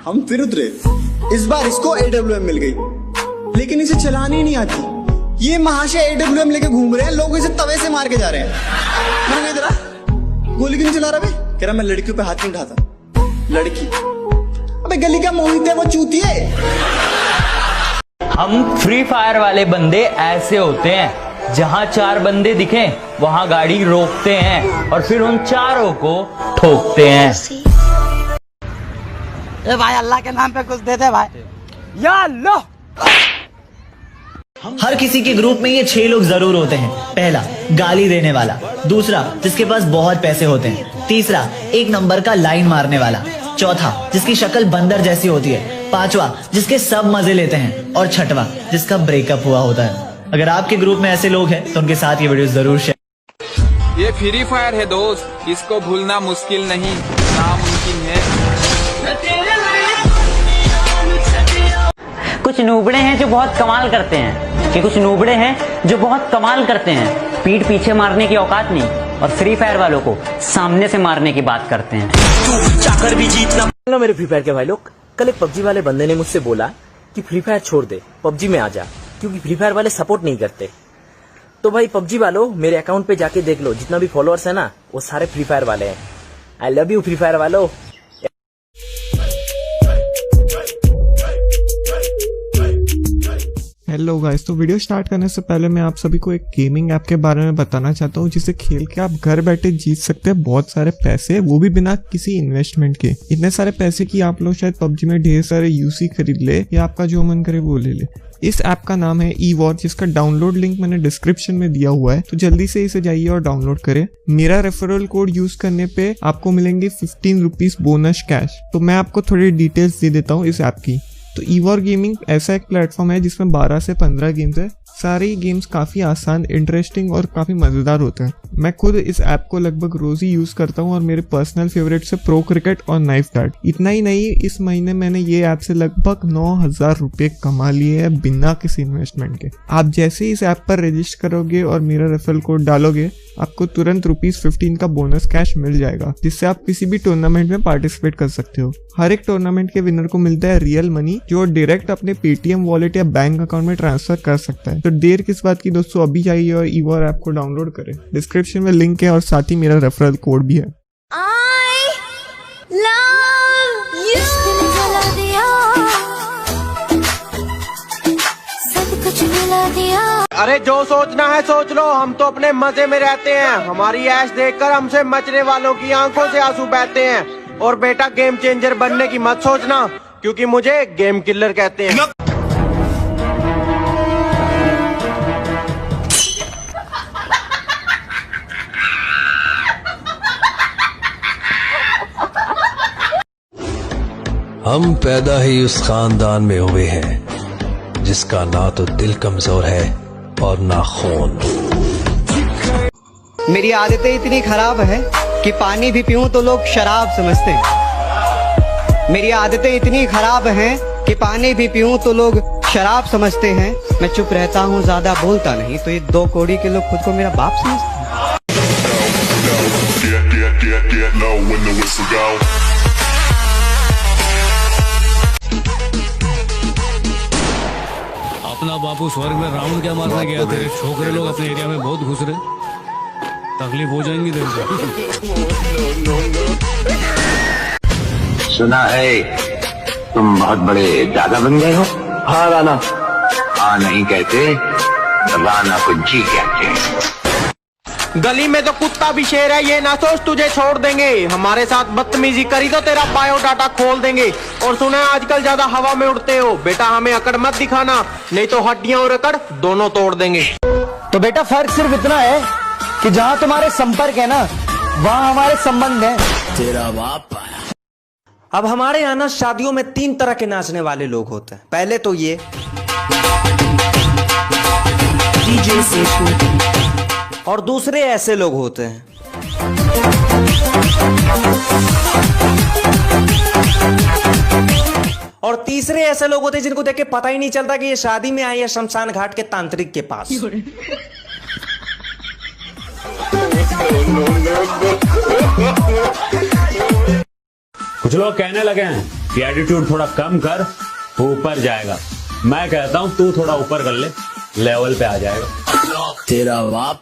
हम फिर उतरे। इस बार इसको AWM मिल गई, लेकिन इसे चलानी नहीं आती। ये महाशय AWM लेके घूम रहे हैं, लोग इसे तवे से मार के जा रहे हैं। मैंने इधर गोली क्यों नहीं चला रहा बे? कह रहा मैं लड़कियों पे हाथ नहीं उठाता। लड़की? अबे गली का मोहित है, वो चूतिया है। हम फ्री फायर वाले बंदे ऐसे होते हैं, जहां 4 बंदे दिखे वहां गाड़ी रोकते हैं और फिर उन चारों को ठोकते हैं। ए भाई अल्लाह के नाम पे कुछ दे दे भाई। या लो। हर किसी के ग्रुप में ये 6 लोग जरूर होते हैं। पहला, गाली देने वाला। दूसरा, जिसके पास बहुत पैसे होते हैं। तीसरा, 1 नंबर का लाइन मारने वाला। चौथा, जिसकी शक्ल बंदर जैसी होती है। पांचवा, जिसके सब मजे लेते हैं। और छठवा, जिसका ब्रेकअप हुआ होता है। अगर आपके ग्रुप में ऐसे लोग हैं तो उनके साथ ये वीडियो जरूर शेयर। ये फ्री फायर है दोस्त, इसको भूलना मुश्किल नहीं, नामुमकिन है। कुछ नूबड़े हैं जो बहुत कमाल करते हैं, कुछ नूबड़े हैं जो बहुत कमाल करते हैं। पीठ पीछे मारने की औकात नहीं, और फ्री फायर वालों को सामने से मारने की बात करते हैं। चाकर भी जीतना। हेलो मेरे फ्री फायर के भाई लोग, कल एक पबजी वाले बंदे ने मुझसे बोला कि फ्री फायर छोड़ दे, पबजी में आ जा, क्योंकि फ्री फायर वाले सपोर्ट नहीं करते। तो भाई पबजी वालों, मेरे अकाउंट पे जाके देख लो, जितना भी फॉलोअर्स है ना वो सारे फ्री फायर वाले हैं। I love you free fire वालों। हेलो गाइस, तो वीडियो स्टार्ट करने से पहले मैं आप सभी को एक गेमिंग ऐप के बारे में बताना चाहता हूँ, जिसे खेल के आप घर बैठे जीत सकते हैं बहुत सारे पैसे, वो भी बिना किसी इन्वेस्टमेंट के। इतने सारे पैसे कि आप लोग शायद पबजी में ढेर सारे यूसी खरीद ले या आपका जो मन करे वो ले ले। इस ऐप का नाम है E-War, जिसका डाउनलोड लिंक मैंने डिस्क्रिप्शन में दिया हुआ है, तो जल्दी से इसे जाइए और डाउनलोड करें। मेरा रेफरल कोड यूज करने पे आपको मिलेंगे 15 रुपीज बोनस कैश। तो मैं आपको थोड़ी डिटेल्स दे देता हूँ इस ऐप की। तो E-War गेमिंग ऐसा एक प्लेटफॉर्म है जिसमें 12 से 15 गेम्स है। सारे गेम्स काफी आसान, इंटरेस्टिंग और काफी मजेदार होते हैं। मैं खुद इस ऐप को लगभग रोज ही यूज करता हूँ और मेरे पर्सनल फेवरेट से प्रो क्रिकेट और नाइफ गार्ड। इतना ही नहीं, इस महीने मैंने ये ऐप से लगभग 9,000 रुपए कमा लिए हैं बिना किसी इन्वेस्टमेंट के। आप जैसे ही इस ऐप पर रजिस्टर करोगे और मेरा रेफरल कोड डालोगे, आपको तुरंत ₹15 का बोनस कैश मिल जाएगा, जिससे आप किसी भी टूर्नामेंट में पार्टिसिपेट कर सकते हो। हर एक टूर्नामेंट के विनर को मिलता है रियल मनी, जो डायरेक्ट अपने पेटीएम वॉलेट या बैंक अकाउंट में ट्रांसफर कर सकता है। तो देर किस बात की दोस्तों, अभी जाइए और E-War ऐप को डाउनलोड करें। डिस्क्रिप्शन में लिंक है और साथ ही मेरा रेफरल कोड भी है। I love you। सब कुछ मिला दिया। अरे जो सोचना है सोच लो, हम तो अपने मजे में रहते हैं। हमारी ऐश देखकर हमसे मचने वालों की आंखों से आंसू बहते हैं। और बेटा, गेम चेंजर बनने की मत सोचना, क्योंकि मुझे गेम किलर कहते हैं। हम पैदा ही उस खानदान में हुए हैं जिसका ना तो दिल कमजोर है और ना खून। मेरी आदतें इतनी खराब है कि पानी भी पीऊं तो लोग शराब समझते हैं। मेरी आदतें इतनी खराब हैं कि पानी भी पीऊं तो लोग शराब समझते हैं। मैं चुप रहता हूं, ज्यादा बोलता नहीं, तो ये 2 कौड़ी के लोग खुद को मेरा बाप समझते हैं। अपना बापू स्वर्ग में राउंड क्या मारने गया, तेरे छोकरे लोग अपने एरिया में बहुत घुस रहे, तकलीफ हो जाएंगी तेरे को। सुना है तुम बहुत बड़े दादा बन गए हो। हाँ राना। हाँ नहीं कहते, राना को जी कहते हैं। गली में तो कुत्ता भी शेर है, ये ना सोच तुझे छोड़ देंगे। हमारे साथ बदतमीजी करी तो तेरा बायोडाटा खोल देंगे। और सुना है आजकल ज्यादा हवा में उड़ते हो, बेटा हमें अकड़ मत दिखाना, नहीं तो हड्डियां और अकड़ दोनों तोड़ देंगे। तो बेटा फर्क सिर्फ इतना है कि जहाँ तुम्हारे संपर्क है ना, वहाँ हमारे संबंध है। तेरा बाप। अब हमारे यहाँ ना शादियों में 3 तरह के नाचने वाले लोग होते हैं। पहले तो ये डीजे सेशु, और दूसरे ऐसे लोग होते हैं। और तीसरे ऐसे लोग होते हैं जिनको देख के पता ही नहीं चलता कि ये शादी में आए या शमशान घाट के तांत्रिक के पास। कुछ लोग कहने लगे हैं कि एटीट्यूड थोड़ा कम कर, वो ऊपर जाएगा। मैं कहता हूँ तू थोड़ा ऊपर कर ले, लेवल पे आ जाएगा। तेरा बाप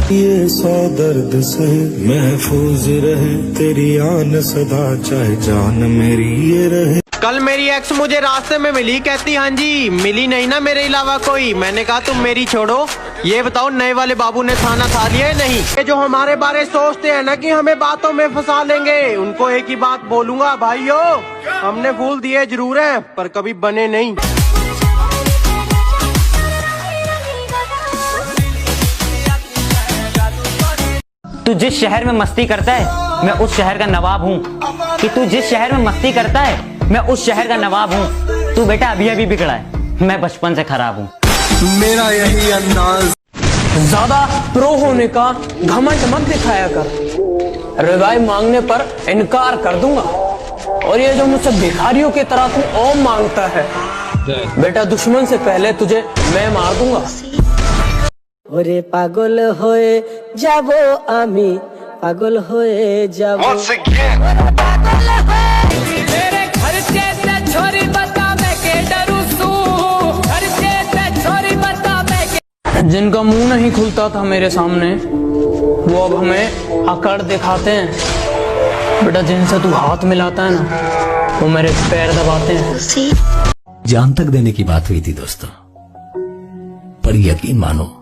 ये सौ दर्द से महफूज रहे तेरी आन सदा, चाहे जान मेरी ये रहे। कल मेरी एक्स मुझे रास्ते में मिली, कहती हाँ जी मिली नहीं ना मेरे अलावा कोई। मैंने कहा तुम मेरी छोड़ो, ये बताओ नए वाले बाबू ने खाना खा लिया है नहीं। ये जो हमारे बारे सोचते हैं ना कि हमें बातों में फंसा लेंगे, उनको एक ही बात बोलूंगा, भाइयों हमने फूल दिए जरूर हैं पर कभी बने नहीं। तू जिस शहर में मस्ती करता है मैं उस शहर का नवाब हूँ। कि तू जिस शहर में मस्ती करता है मैं उस शहर का नवाब हूँ। तू बेटा अभी अभी बिगड़ा है, मैं बचपन से खराब हूँ। मेरा यही अंदाज। ज्यादा प्रो होने का घमंड मत दिखाया कर, रिवाइव मांगने पर इनकार कर दूंगा। और ये जो मुझसे भिखारियों की तरह तू ओम मांगता है, बेटा दुश्मन से पहले तुझे मैं मार दूंगा। ওরে পাগল হয়ে যাব আমি, পাগল হয়ে যাব। পাগল হয়ে मेरे खर्चे से छोरी बता मैं के डरू सू, खर्चे से छोरी बता मैं के। जिनका मुंह नहीं खुलता था मेरे सामने वो अब हमें अकड़ दिखाते हैं। बेटा जिनसे तू हाथ मिलाता है ना वो मेरे पैर दबाते हैं। जान तक देने की बात हुई थी दोस्तों, पर यकीन मानो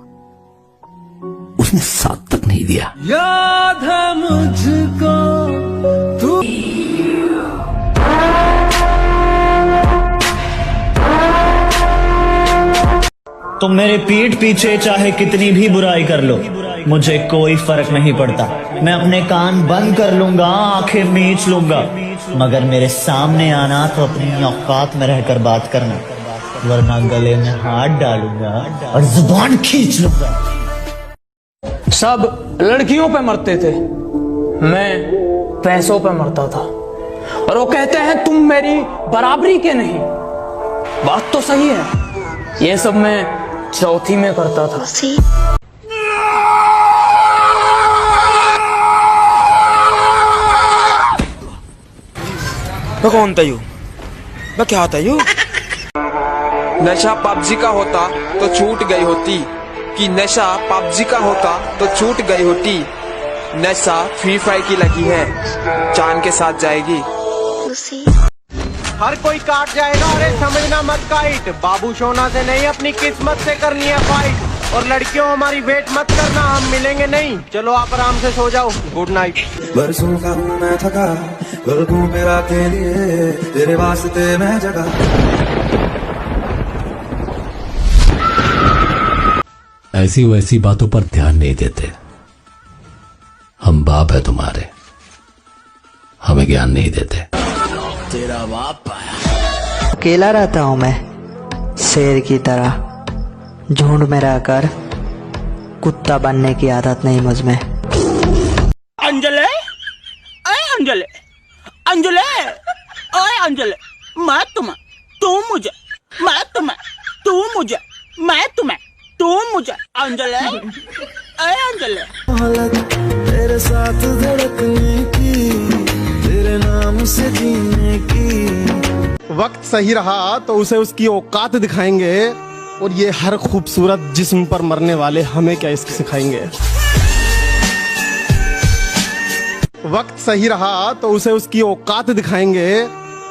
उसने साथ तक नहीं दिया। याद है मुझको तू तुम मेरे पीठ पीछे चाहे कितनी भी बुराई कर लो, मुझे कोई फर्क नहीं पड़ता। मैं अपने कान बंद कर लूंगा, आंखें मीच लूंगा, मगर मेरे सामने आना तो अपनी औकात में रहकर बात करना, वरना गले में हाथ डालूंगा और जुबान खींच लूंगा। सब लड़कियों पे मरते थे, मैं पैसों पे मरता था। और वो कहते हैं तुम मेरी बराबरी के नहीं। बात तो सही है, ये सब मैं चौथी में करता था। मैं कौन था यू? मैं क्या था यू? नशा पबजी का होता तो छूट गई होती, कि नशा पबजी का होता तो छूट गई होती। नशा फ्री फायर की लगी है, चांद के साथ जाएगी। हर कोई काट जाएगा, अरे समझना मत काइट। बाबू सोना से नहीं अपनी किस्मत से करनी है फाइट। और लड़कियों हमारी वेट मत करना, हम मिलेंगे नहीं। चलो आप आराम से सो जाओ, गुड नाइट। बरसों का हूँ मैं थका, गलतों मेरा के लिए तेरे वास्ते मैं जगा। ऐसी वैसी बातों पर ध्यान नहीं देते। हम बाप है तुम्हारे, हमें ज्ञान नहीं देते। तेरा बाप आया। अकेला रहता हूँ मैं शेर की तरह, झुंड में रहकर कुत्ता बनने की आदत नहीं मुझ में। अंजलि, अरे अंजलि, अंजलि, ओए अंजलि, मैं तुम्हें, तू मुझे, मैं तुम्हें, तू मुझे, मैं तुम्हें, तू मुझे। अंजलि, अरे अंजलि। हालत तेरे साथ धड़कने की, तेरे नाम से जीने की। वक्त सही रहा तो उसे उसकी औकात दिखाएंगे, और ये हर खूबसूरत जिस्म पर मरने वाले हमें क्या इश्क सिखाएंगे। वक्त सही रहा तो उसे उसकी औकात दिखाएंगे,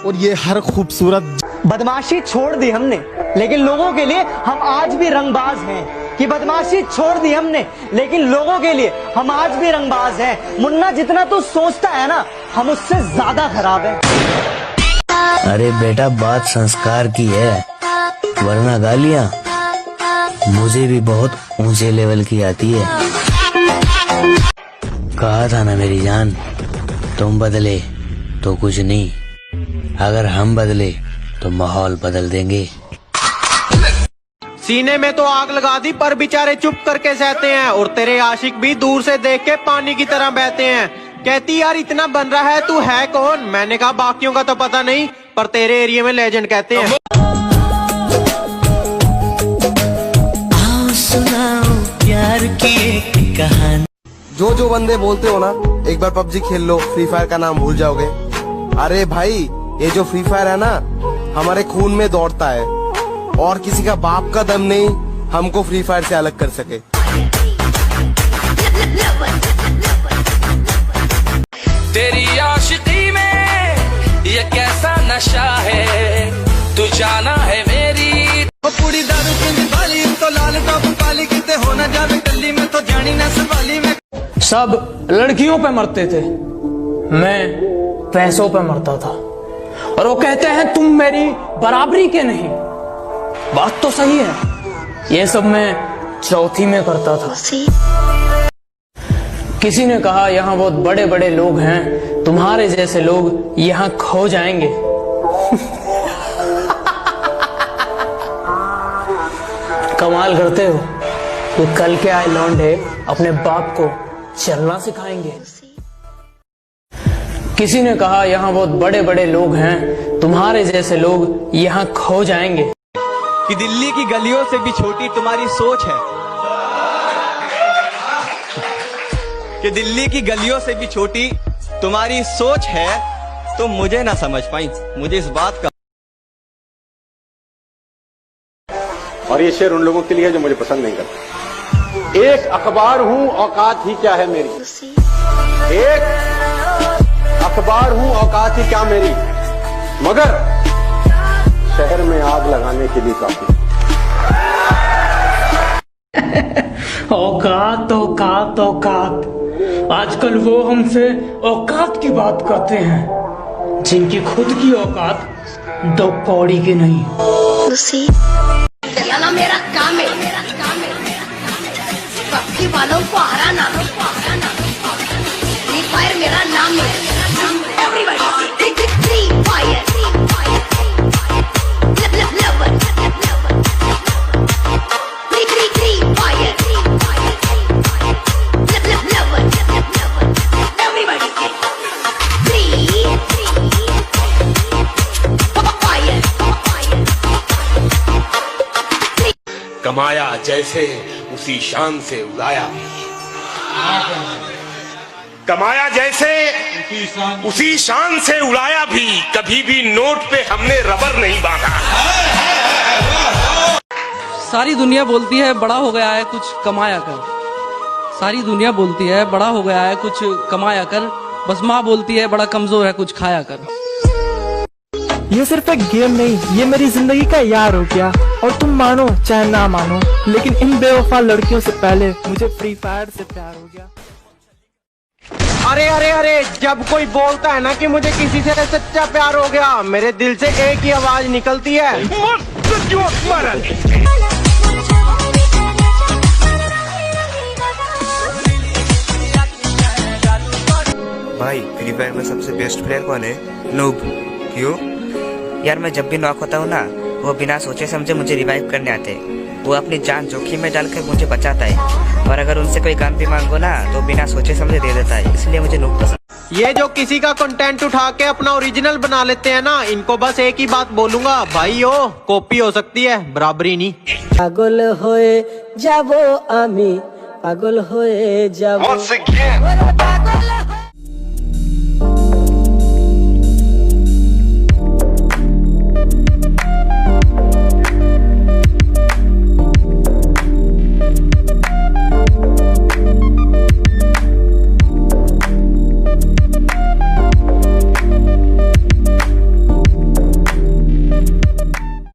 और ये हर खूबसूरत। बदमाशी छोड़ दी हमने, लेकिन लोगों के लिए हम आज भी रंगबाज हैं। कि बदमाशी छोड़ दी हमने, लेकिन लोगों के लिए हम आज भी रंगबाज हैं। मुन्ना जितना तू सोचता है ना, हम उससे ज्यादा खराब है। अरे बेटा बात संस्कार की है, वरना गालियां मुझे भी बहुत ऊंचे लेवल की आती है। कहा था ना मेरी जान, तुम बदले तो कुछ नहीं, अगर हम बदले तो माहौल बदल देंगे। सीने में तो आग लगा दी पर बेचारे चुप करके सहते हैं, और तेरे आशिक भी दूर से देख के पानी की तरह बहते हैं। कहती यार इतना बन रहा है, तू है कौन? मैंने कहा बाकियों का तो पता नहीं, पर तेरे एरिया में लेजेंड कहते हैं। आओ सुनाओ प्यार की कहानी। जो बंदे बोलते हो ना एक बार पबजी खेल लो फ्री फायर का नाम भूल जाओगे, अरे भाई ये जो फ्री फायर है ना हमारे खून में दौड़ता है और किसी का बाप का दम नहीं हमको फ्री फायर से अलग कर सके। तेरी आशिकी में ये कैसा नशा है, तू जाना है मेरी। पूरी दारू पींदी वाली तो लाल टॉप काली किते हो ना जावे गली में तो जानी ना संभाली में। सब लड़कियों पे मरते थे, मैं पैसों पे मरता था। और वो कहते हैं तुम मेरी बराबरी के नहीं। बात तो सही है, ये सब मैं चौथी में करता था। किसी ने कहा यहाँ बहुत बड़े बड़े लोग हैं, तुम्हारे जैसे लोग यहाँ खो जाएंगे। कमाल करते हो, तो कल के आए लौंडे अपने बाप को चलना सिखाएंगे। किसी ने कहा यहाँ बहुत बड़े बड़े लोग हैं, तुम्हारे जैसे लोग यहाँ खो जाएंगे। कि दिल्ली की गलियों से भी छोटी तुम्हारी सोच है, कि दिल्ली की गलियों से भी छोटी तुम्हारी सोच है, तो मुझे ना समझ पाई, मुझे इस बात का। और ये शेर उन लोगों के लिए है जो मुझे पसंद नहीं करते। एक अखबार हूं औकात ही क्या है मेरी, एक अखबार हूं औकात ही क्या मेरी, मगर शहर में आग लगाने के लिए काफी। औकात औकात औकात, आजकल वो हमसे औकात की बात करते हैं जिनकी खुद की औकात दो कौड़ी की नहीं। चलाना मेरा काम है, पबजी वालों को हराना, फ्री फायर मेरा नाम है। एवरीबॉडी फ्री फायर, कमाया जैसे उसी शान से उड़ाया, कमाया जैसे उसी शान से उड़ाया भी, कभी भी नोट पे हमने रबर नहीं बांधा। सारी दुनिया बोलती है बड़ा हो गया है कुछ कमाया कर, सारी दुनिया बोलती है बड़ा हो गया है कुछ कमाया कर, बस माँ बोलती है बड़ा कमजोर है कुछ खाया कर। ये सिर्फ एक गेम नहीं, ये मेरी जिंदगी का यार हो गया। और तुम मानो चाहे ना मानो, लेकिन इन बेवफा लड़कियों से पहले मुझे फ्री फायर से प्यार हो गया। अरे अरे अरे, जब कोई बोलता है ना कि मुझे किसी से सच्चा प्यार हो गया, मेरे दिल से एक ही आवाज निकलती है, भाई फ्री फायर में सबसे बेस्ट प्लेयर कौन है? नूब। क्यों? यार मैं जब भी नॉक होता हूँ ना, वो बिना सोचे समझे मुझे रिवाइव करने आते हैं। वो अपनी जान जोखिम में डालकर मुझे बचाता है, और अगर उनसे कोई काम भी मांगो ना तो बिना सोचे समझे दे देता है, इसलिए मुझे नूब पसंद। ये जो किसी का कंटेंट उठा के अपना ओरिजिनल बना लेते हैं ना, इनको बस एक ही बात बोलूंगा, भाई हो कॉपी हो सकती है, बराबरी नहीं। पागल होए जाबो आमी, पागल होए जाबो।